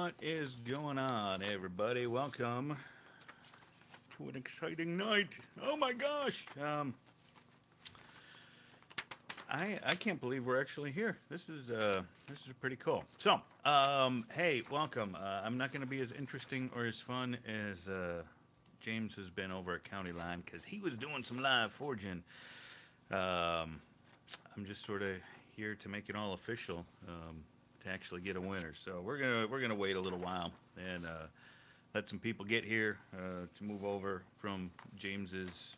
What is going on, everybody? Welcome to an exciting night. Oh my gosh! I can't believe we're actually here. This is pretty cool. So, hey, welcome. I'm not going to be as interesting or as fun as James has been over at County Line because he was doing some live forging. Um, I'm just sort of here to make it all official, to actually get a winner. So we're gonna wait a little while and let some people get here to move over from James's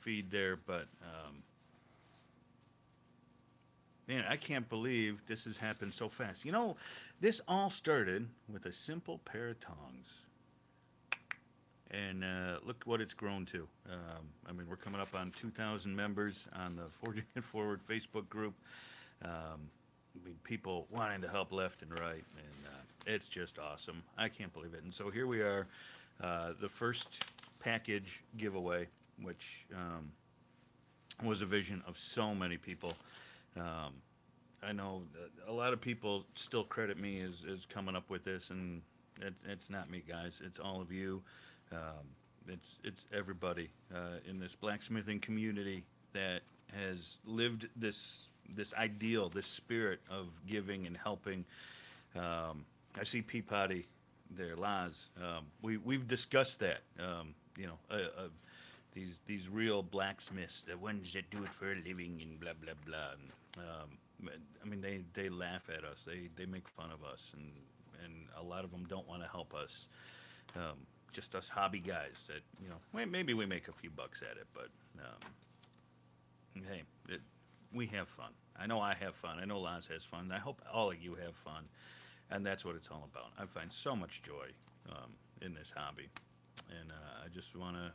feed there. But man, I can't believe this has happened so fast. This all started with a simple pair of tongs. And look what it's grown to. I mean, we're coming up on 2,000 members on the Forging It Forward Facebook group. I mean, people wanting to help left and right, and it's just awesome. I can't believe it. And so here we are, the first package giveaway, which was a vision of so many people. Um, I know a lot of people still credit me as coming up with this, and it's not me, guys. It's all of you. Um, it's everybody in this blacksmithing community that has lived this ideal, this spirit of giving and helping. I see Peapody there, Laz. We've discussed that. These real blacksmiths, the ones that do it for a living and blah blah blah. I mean, they laugh at us. They make fun of us, and a lot of them don't want to help us. Um, just us hobby guys that maybe we make a few bucks at it, but hey, we have fun. I know I have fun. I know Laz has fun. I hope all of you have fun, and that's what it's all about. I find so much joy in this hobby, and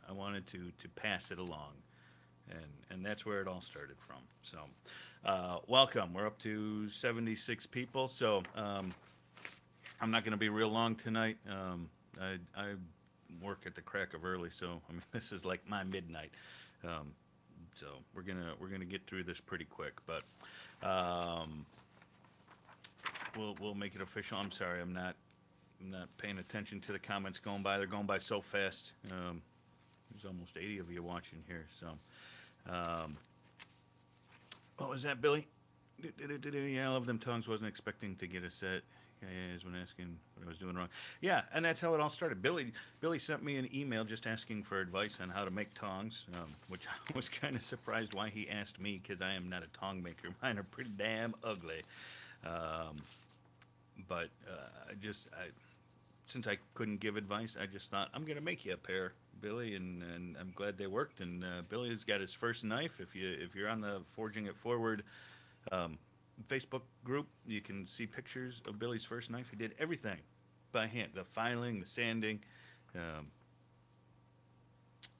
I wanted to pass it along, and that's where it all started from. So, welcome. We're up to 76 people. So I'm not going to be real long tonight. I work at the crack of early, so I mean this is like my midnight. Um, so we're gonna get through this pretty quick, but um, we'll make it official. I'm sorry, I'm not paying attention to the comments going by. They're going by so fast. There's almost 80 of you watching here. So what was that, Billy? Yeah, I love them tongues. Wasn't expecting to get a set. Yeah, is when asking what I was doing wrong. Yeah, and that's how it all started. Billy sent me an email just asking for advice on how to make tongs, which I was kind of surprised why he asked me because I am not a tong maker. Mine are pretty damn ugly. Um, but since I couldn't give advice, I just thought I'm gonna make you a pair, Billy, and I'm glad they worked. And Billy's got his first knife. If you're on the Forging It Forward um, Facebook group, you can see pictures of Billy's first knife. He did everything by hand: the filing, the sanding. Um,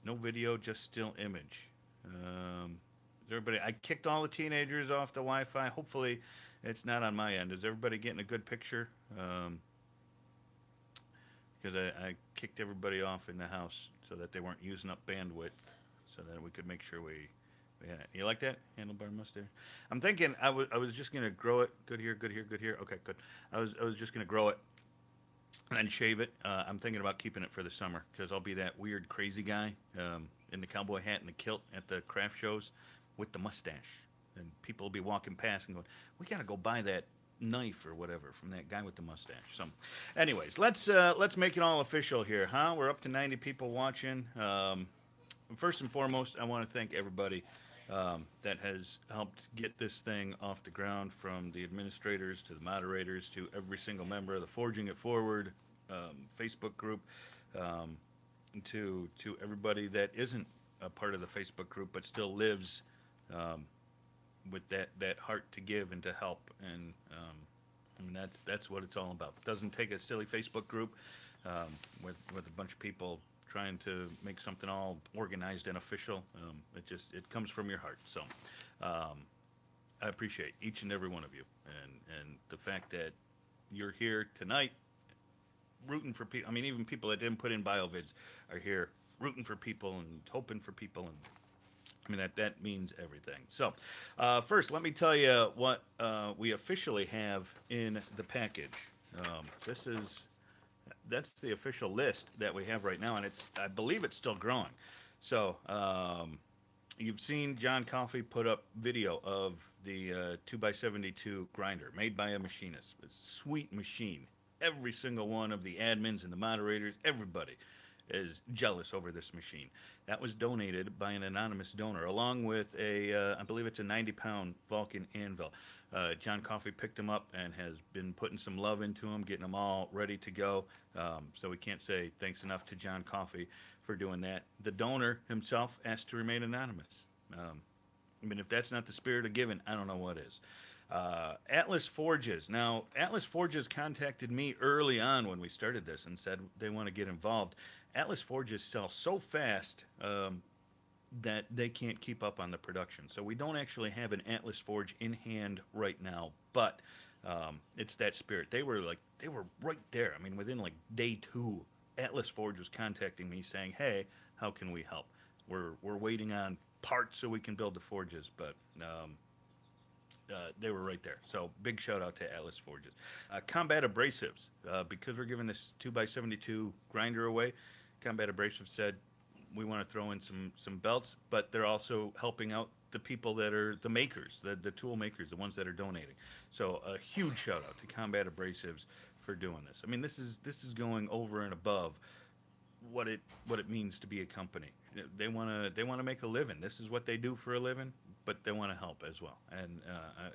no video, just still image. Everybody, I kicked all the teenagers off the Wi-Fi. Hopefully, it's not on my end. Is everybody getting a good picture? Because I kicked everybody off in the house so that they weren't using up bandwidth, so that we could make sure we had it. You like that handlebar mustache? I'm thinking I was just gonna grow it. Good here, good here, good here. Okay, good. I was just gonna grow it and then shave it. I'm thinking about keeping it for the summer because I'll be that weird crazy guy in the cowboy hat and the kilt at the craft shows with the mustache, and people will be walking past and going, "We gotta go buy that knife or whatever from that guy with the mustache." So, anyways, let's make it all official here, huh? We're up to 90 people watching. First and foremost, I want to thank everybody that has helped get this thing off the ground, from the administrators to the moderators to every single member of the Forging It Forward Facebook group, um, to everybody that isn't a part of the Facebook group but still lives um, with that heart to give and to help. And I mean that's what it's all about. It doesn't take a silly Facebook group with a bunch of people trying to make something all organized and official. It comes from your heart. So I appreciate each and every one of you, and the fact that you're here tonight rooting for people. I mean, even people that didn't put in biovids are here rooting for people and hoping for people, and I mean that means everything. So first, let me tell you what we officially have in the package. That's the official list that we have right now, and I believe it's still growing. So you've seen John Coffey put up video of the 2x72 grinder made by a machinist. It's a sweet machine. Every single one of the admins and the moderators, everybody is jealous over this machine. That was donated by an anonymous donor, along with I believe it's a 90-pound Vulcan anvil. John Coffey picked them up and has been putting some love into them, getting them all ready to go. So we can't say thanks enough to John Coffey for doing that. The donor himself asked to remain anonymous. I mean, if that's not the spirit of giving, I don't know what is. Atlas Forges. Now, Atlas Forges contacted me early on when we started this and said they want to get involved. Atlas Forges sell so fast that they can't keep up on the production. So we don't actually have an Atlas Forge in hand right now, but it's that spirit. They were right there. I mean, within like day 2, Atlas Forge was contacting me saying, "Hey, how can we help? We're waiting on parts so we can build the forges," but they were right there. So big shout out to Atlas Forges. Combat Abrasives, because we're giving this 2x72 grinder away. Combat Abrasives said we want to throw in some belts, but they're also helping out the people that are the makers, the tool makers, the ones that are donating. So a huge shout out to Combat Abrasives for doing this. I mean, this is going over and above what it means to be a company. They want to make a living. This is what they do for a living, but they want to help as well. And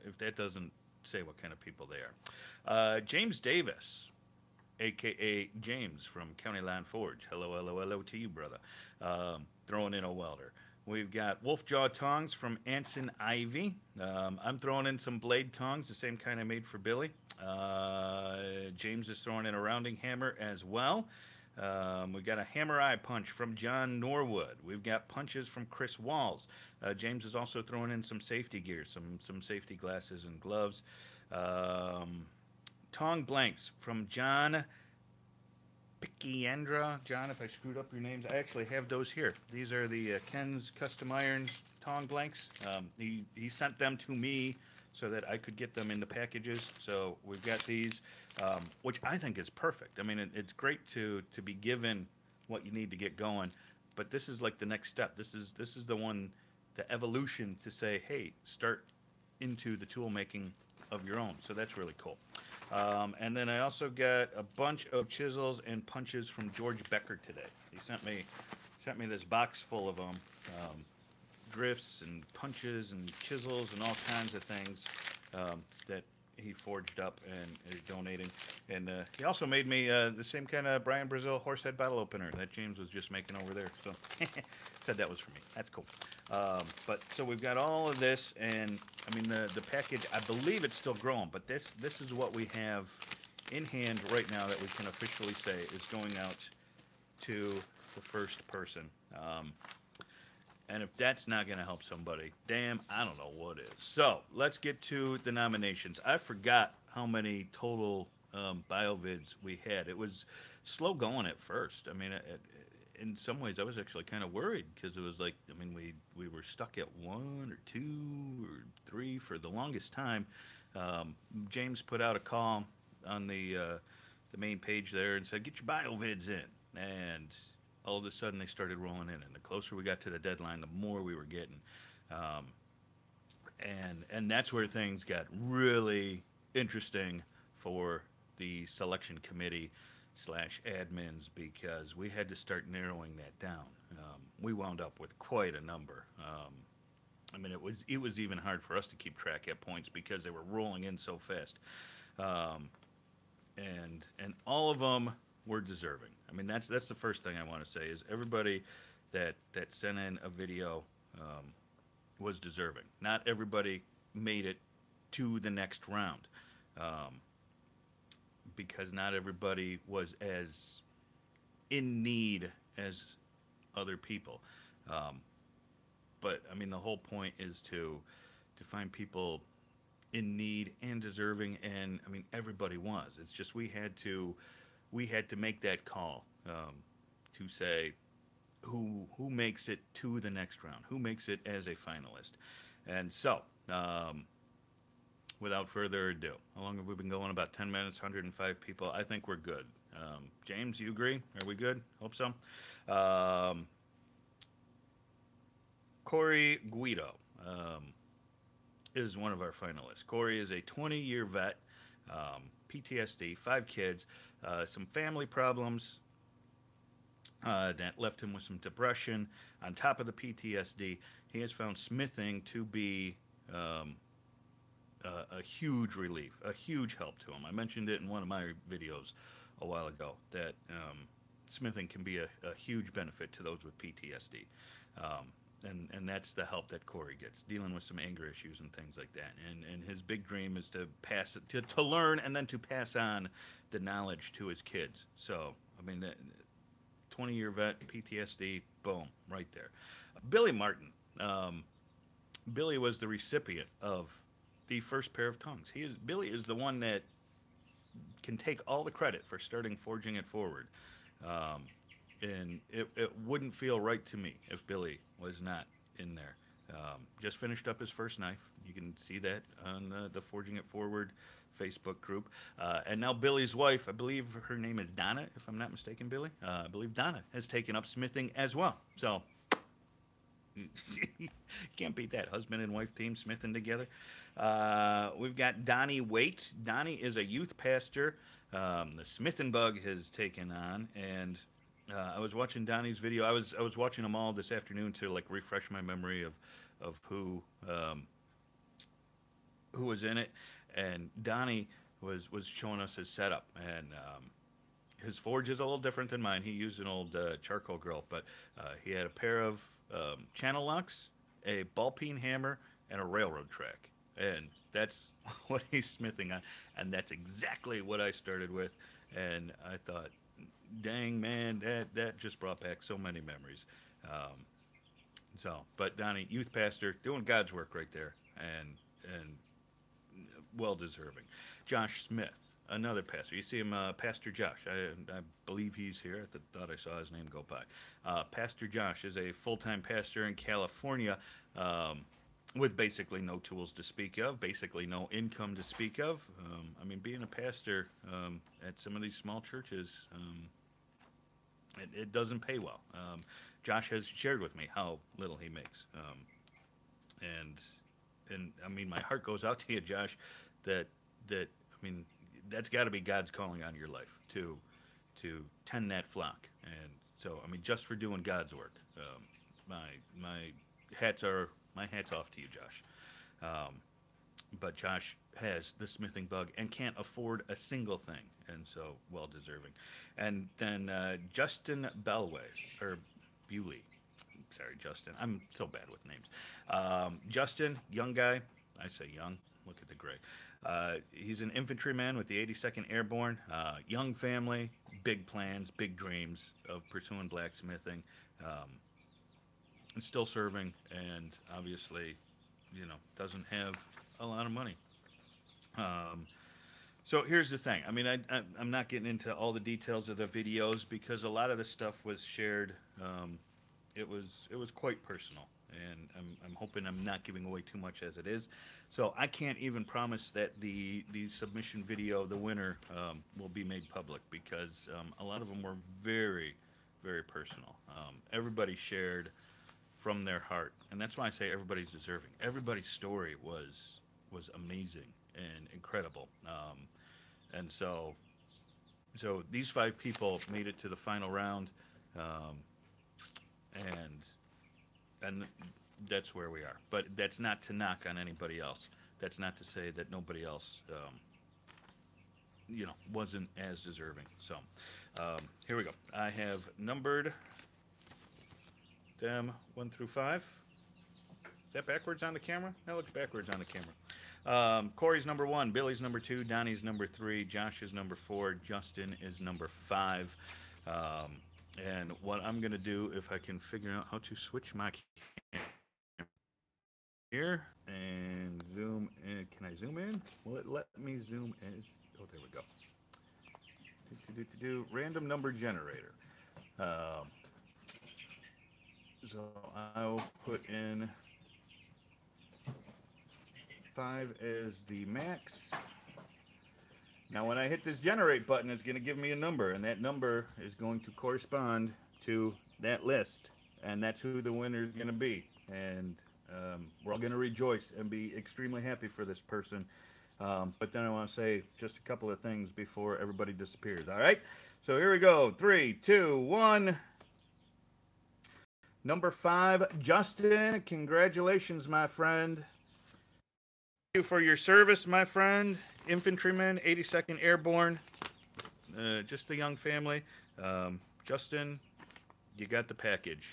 if that doesn't say what kind of people they are, James Davis, aka James from County Line Forge. Hello, hello, hello to you, brother. Throwing in a welder. We've got Wolfjaw tongs from Anson Ivy. I'm throwing in some blade tongs, the same kind I made for Billy. James is throwing in a rounding hammer as well. We've got a hammer eye punch from John Norwood. We've got punches from Chris Walls. James is also throwing in some safety gear, some safety glasses and gloves. Tong blanks from John Picciandra. John, if I screwed up your names, I actually have those here. These are the Ken's Custom Irons tong blanks. He sent them to me so that I could get them in the packages. So we've got these, which I think is perfect. I mean, it's great to be given what you need to get going, but this is like the next step. This is the one, the evolution to say, hey, start into the tool making of your own. So that's really cool. And then I also got a bunch of chisels and punches from George Becker today. He sent me this box full of them. Drifts and punches and chisels and all kinds of things that he forged up and is donating. And he also made me the same kind of Brian Brazil horsehead bottle opener that James was just making over there. So said that was for me. That's cool. But so we've got all of this, and I mean the package. I believe it's still growing, but this is what we have in hand right now that we can officially say is going out to the first person. And if that's not going to help somebody, damn, I don't know what is. So let's get to the nominations. I forgot how many total BioVids we had. It was slow going at first. I mean, in some ways, I was actually kind of worried because it was like, I mean, we were stuck at 1 or 2 or 3 for the longest time. James put out a call on the main page there and said, "Get your BioVids in," and all of a sudden they started rolling in, and the closer we got to the deadline, the more we were getting, and that's where things got really interesting for the selection committee slash admins, because we had to start narrowing that down. We wound up with quite a number. I mean, it was even hard for us to keep track at points because they were rolling in so fast, and all of them were deserving. I mean, that's the first thing I want to say is everybody that sent in a video was deserving. Not everybody made it to the next round, because not everybody was as in need as other people. But I mean, the whole point is to find people in need and deserving, and I mean, everybody was. It's just we had to make that call to say who makes it to the next round, who makes it as a finalist. And so without further ado, how long have we been going? About 10 minutes, 105 people. I think we're good. James, you agree? Are we good? Hope so. Um, Corey Guido is one of our finalists. Corey is a 20-year vet, PTSD, 5 kids, some family problems that left him with some depression. On top of the PTSD, he has found smithing to be um, a huge relief, a huge help to him. I mentioned it in one of my videos a while ago that smithing can be a huge benefit to those with PTSD. Um, and that's the help that Corey gets, dealing with some anger issues and things like that. And his big dream is to pass it, to learn and then to pass on the knowledge to his kids. So, I mean, that 20-year vet, PTSD, boom, right there. Billy Martin. Um, Billy was the recipient of the first pair of tongues. Billy is the one that can take all the credit for starting Forging It Forward. Um, and it wouldn't feel right to me if Billy was not in there. Just finished up his first knife. You can see that on the Forging It Forward Facebook group. And now Billy's wife, I believe her name is Donna, if I'm not mistaken, Billy. I believe Donna has taken up smithing as well. So you can't beat that. Husband and wife team smithing together. We've got Donnie Waite. Donnie is a youth pastor. The smithing bug has taken on, and I was watching Donnie's video. I was watching them all this afternoon to like refresh my memory of who was in it, and Donnie was showing us his setup, and his forge is a little different than mine. He used an old charcoal grill, but he had a pair of channel locks, a ball peen hammer, and a railroad track, and that's what he's smithing on, and that's exactly what I started with, and I thought, dang man, that just brought back so many memories. Um, but Donnie, youth pastor, doing God's work right there, and well deserving. Josh Smith, another pastor. You see him, Pastor Josh. I believe he's here. Thought I saw his name go by. Pastor Josh is a full time pastor in California. With basically no tools to speak of, basically no income to speak of. I mean, being a pastor at some of these small churches, it doesn't pay well. Josh has shared with me how little he makes, and I mean, my heart goes out to you, Josh. That I mean, that's got to be God's calling on your life to tend that flock, and so I mean, just for doing God's work, my my hats off to you, Josh. Um, but Josh has the smithing bug and can't afford a single thing, and so well deserving. And then Justin Belway or Bewley. Sorry, Justin. I'm so bad with names. Justin, young guy. I say young. Look at the gray. He's an infantryman with the 82nd Airborne. Young family, big plans, big dreams of pursuing blacksmithing. And still serving, and obviously, doesn't have a lot of money. Um, so here's the thing. I mean, I'm not getting into all the details of the videos because a lot of the stuff was shared. It was quite personal, and I'm hoping I'm not giving away too much as it is. So I can't even promise that the submission video, the winner, will be made public because a lot of them were very, very personal. Everybody shared from their heart, and that's why I say everybody's deserving. Everybody's story was amazing and incredible, and so these 5 people made it to the final round, um, and that's where we are. But that's not to knock on anybody else. That's not to say that nobody else, wasn't as deserving. So here we go. I have numbered them 1 through 5. Is that backwards on the camera? That looks backwards on the camera. Corey's number 1, Billy's number 2, Donnie's number 3, Josh is number 4, Justin is number 5. And what I'm going to do, if I can figure out how to switch my camera here and zoom in. Can I zoom in? Will it let me zoom in? Oh, there we go. Random number generator. So I'll put in 5 is the max. Now, when I hit this generate button, it's going to give me a number, and that number is going to correspond to that list, and that's who the winner is going to be. And we're all going to rejoice and be extremely happy for this person. But then I want to say just a couple of things before everybody disappears. All right? So here we go. 3, 2, 1. Number 5, Justin. Congratulations, my friend. Thank you for your service, my friend. Infantryman, 82nd Airborne. Just a young family. Justin, you got the package.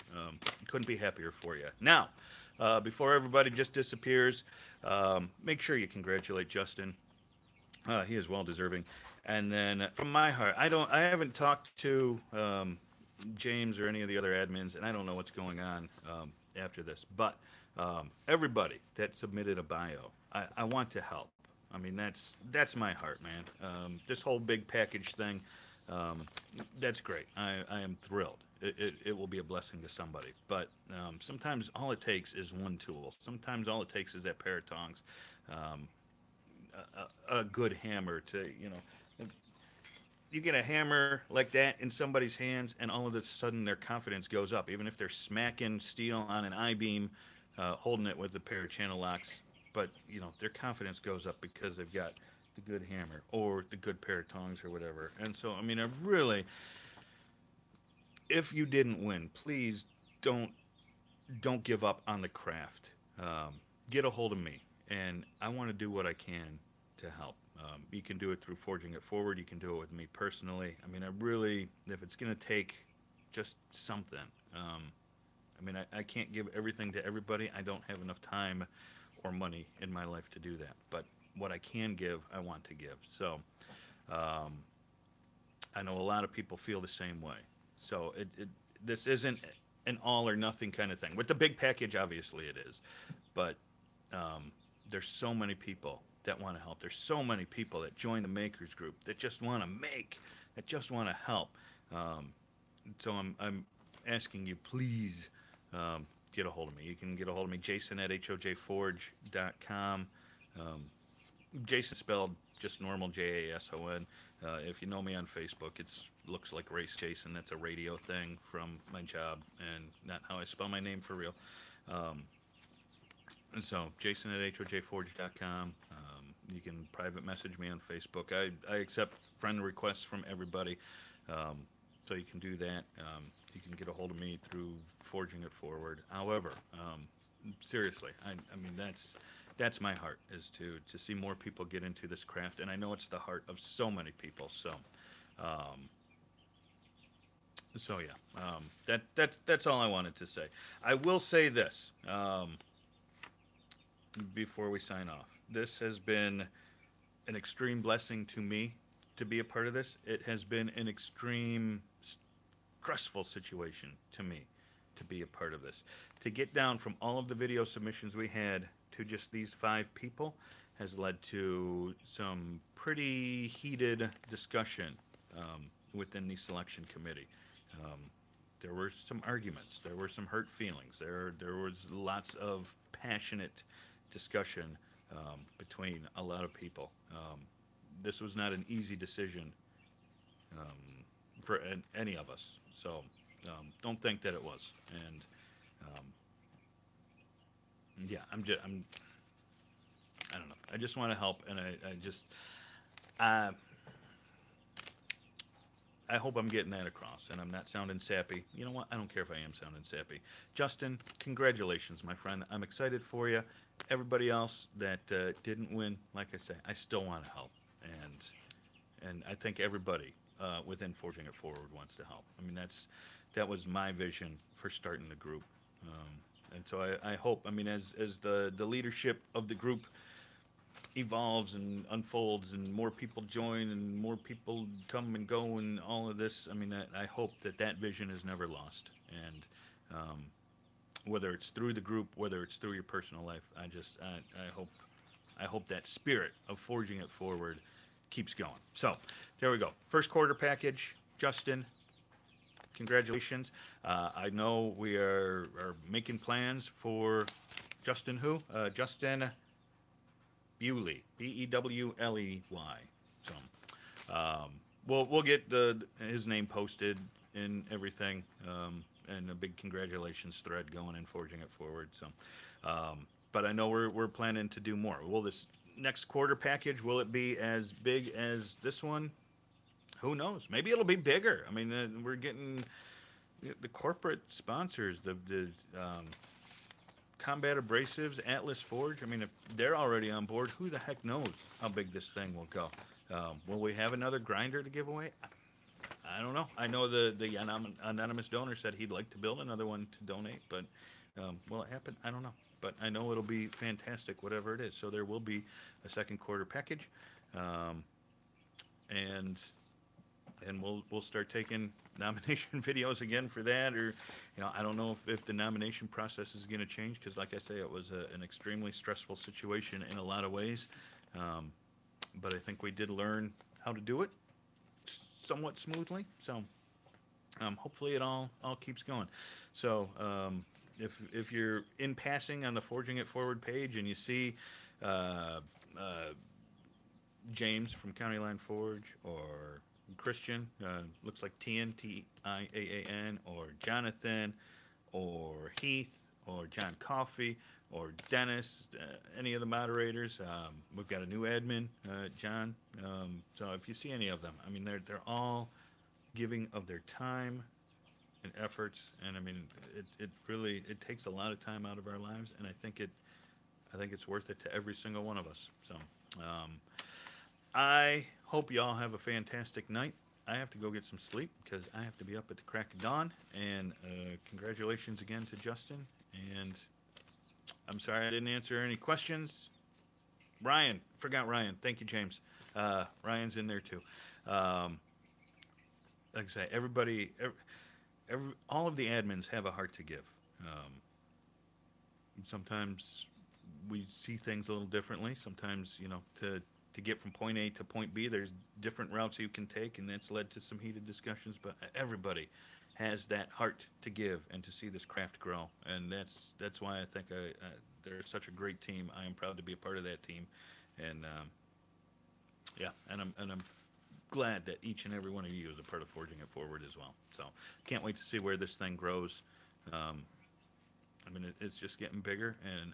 Couldn't be happier for you. Now, before everybody just disappears, make sure you congratulate Justin. He is well deserving. And then from my heart, I haven't talked to James or any of the other admins, and I don't know what's going on after this. But everybody that submitted a bio, I want to help. I mean, that's my heart, man. This whole big package thing, that's great. I am thrilled. It will be a blessing to somebody. But sometimes all it takes is one tool. Sometimes all it takes is that pair of tongs, a good hammer to, you get a hammer like that in somebody's hands, and all of a sudden their confidence goes up, even if they're smacking steel on an I-beam, holding it with a pair of channel locks. But, their confidence goes up because they've got the good hammer or the good pair of tongs or whatever. And so, I mean, I really, if you didn't win, please don't give up on the craft. Get a hold of me, and I want to do what I can to help. You can do it through Forging It Forward. You can do it with me personally. I mean, I really, if it's going to take just something, I mean, I can't give everything to everybody. I don't have enough time or money in my life to do that. But what I can give, I want to give. So I know a lot of people feel the same way. So this isn't an all or nothing kind of thing. With the big package, obviously it is. But there's so many people that want to help. There's so many people that join the makers group that just want to make, that just want to help. So I'm asking you, please get a hold of me. You can get a hold of me, Jason at hojforge.com. Jason spelled just normal Jason. If you know me on Facebook, it looks like Race Jason. That's a radio thing from my job and not how I spell my name for real. And so Jason at hojforge.com. You can private message me on Facebook. I accept friend requests from everybody, so you can do that. You can get a hold of me through Forging It Forward. However, seriously, I mean that's my heart, is to see more people get into this craft, and I know it's the heart of so many people. So, that's all I wanted to say. I will say this before we sign off. This has been an extreme blessing to me to be a part of this. It has been an extreme stressful situation to me to be a part of this. To get down from all of the video submissions we had to just these 5 people has led to some pretty heated discussion within the selection committee. There were some arguments. There were some hurt feelings. There was lots of passionate discussion between a lot of people. This was not an easy decision for any of us. So don't think that it was. And yeah, I don't know. I just want to help, and I hope I'm getting that across, and I'm not sounding sappy. You know what? I don't care if I am sounding sappy. Justin, congratulations, my friend. I'm excited for you. Everybody else that didn't win, like I say, I still want to help, and I think everybody within Forging It Forward wants to help. I mean, that was my vision for starting the group, and so I hope. I mean, as the leadership of the group evolves and unfolds, and more people join, and more people come and go, and all of this, I mean, I hope that vision is never lost. And whether it's through the group, whether it's through your personal life, I hope that spirit of Forging It Forward keeps going. So there we go. First quarter package, Justin. Congratulations. I know we are making plans for Justin who? Justin Bewley, Bewley. So we'll get his name posted and everything, and a big congratulations thread going and forging it forward. So, but I know we're planning to do more. Will this next quarter package, will it be as big as this one? Who knows? Maybe it'll be bigger. I mean, we're getting the corporate sponsors, the Combat Abrasives, Atlas Forge. I mean, if they're already on board, who the heck knows how big this thing will go? Will we have another grinder to give away? I don't know. I know the anonymous donor said he'd like to build another one to donate, but will it happen? I don't know. But I know it'll be fantastic, whatever it is. So there will be a second quarter package, and we'll start taking nomination videos again for that. Or, I don't know if the nomination process is going to change, because, like I say, it was an extremely stressful situation in a lot of ways. But I think we did learn how to do it somewhat smoothly. So hopefully it all keeps going. So if you're in passing on the Forging It Forward page and you see James from County Line Forge, or Christian, looks like Tian, Tiaan, or Jonathan, or Heath, or John Coffey, or Dennis, any of the moderators. We've got a new admin, John. So if you see any of them, I mean, they're all giving of their time and efforts, and I mean, it really takes a lot of time out of our lives, and I think it's worth it to every single one of us. So I hope y'all have a fantastic night. I have to go get some sleep because I have to be up at the crack of dawn. And congratulations again to Justin. And I'm sorry I didn't answer any questions. Ryan, forgot Ryan. Thank you, James. Ryan's in there too. Like I say, all of the admins have a heart to give. Sometimes we see things a little differently. Sometimes, to get from point A to point B, there's different routes you can take, and that's led to some heated discussions. But everybody has that heart to give and to see this craft grow, and that's why I think they're such a great team. I am proud to be a part of that team, and I'm glad that each and every one of you is a part of Forging It Forward as well. So can't wait to see where this thing grows. I mean, it's just getting bigger, and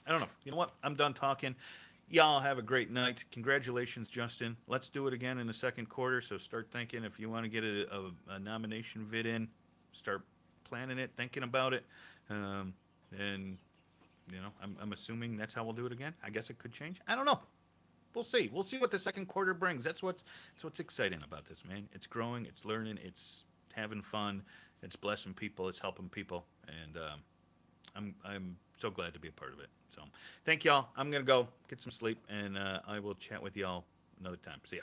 I don't know. You know what? I'm done talking. Y'all have a great night. Congratulations, Justin. Let's do it again in the second quarter. So start thinking, if you want to get a nomination vid in, start planning it, thinking about it. And, I'm assuming that's how we'll do it again. I guess it could change. I don't know. We'll see. We'll see what the second quarter brings. That's what's exciting about this, man. It's growing. It's learning. It's having fun. It's blessing people. It's helping people. And I'm so glad to be a part of it. So thank y'all. I'm going to go get some sleep, and I will chat with y'all another time. See ya.